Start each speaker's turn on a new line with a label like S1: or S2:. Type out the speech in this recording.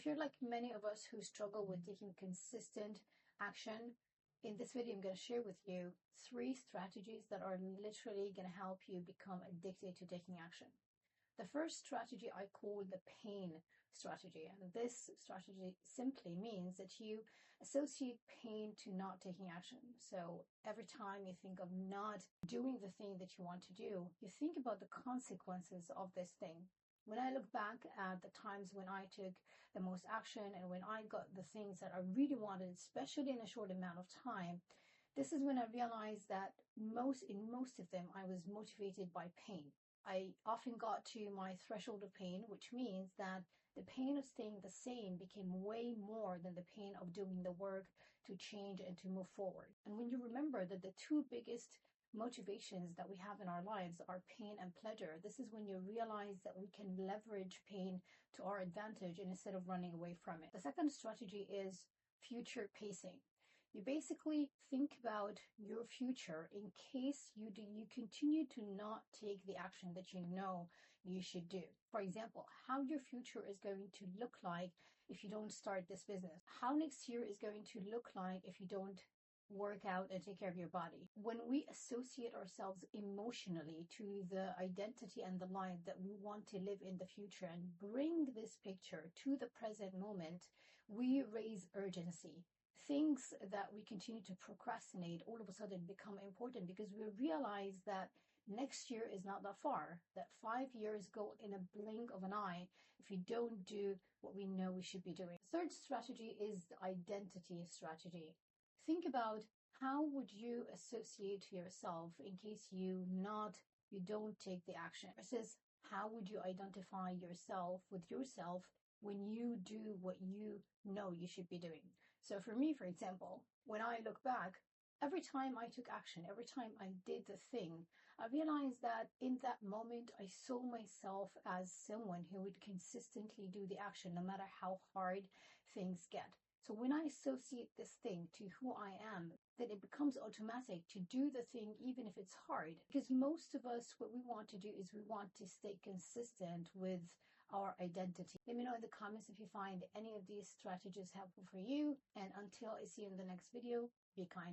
S1: if you're like many of us who struggle with taking consistent action, in this video, I'm going to share with you 3 strategies that are literally going to help you become addicted to taking action. The first strategy I call the pain strategy. And this strategy simply means that you associate pain to not taking action. So every time you think of not doing the thing that you want to do, you think about the consequences of this thing. When I look back at the times when I took the most action and when I got the things that I really wanted, especially in a short amount of time, this is when I realized that in most of them, I was motivated by pain. I often got to my threshold of pain, which means that the pain of staying the same became way more than the pain of doing the work to change and to move forward. And when you remember that the 2 biggest motivations that we have in our lives are pain and pleasure, this is when you realize that we can leverage pain to our advantage instead of running away from it. The second strategy is future pacing. You basically think about your future in case you continue to not take the action that you know you should do. For example, how your future is going to look like if you don't start this business. How next year is going to look like if you don't work out and take care of your body. When we associate ourselves emotionally to the identity and the life that we want to live in the future and bring this picture to the present moment, we raise urgency. Things that we continue to procrastinate all of a sudden become important because we realize that next year is not that far, that 5 years go in a blink of an eye if we don't do what we know we should be doing. The third strategy is the identity strategy. Think about how would you associate yourself in case you don't take the action versus how would you identify yourself with yourself when you do what you know you should be doing. So for me, for example, when I look back, every time I took action, every time I did the thing, I realized that in that moment, I saw myself as someone who would consistently do the action no matter how hard things get. So when I associate this thing to who I am, then it becomes automatic to do the thing even if it's hard. Because most of us, what we want to do is we want to stay consistent with our identity. Let me know in the comments if you find any of these strategies helpful for you. And until I see you in the next video, be kind.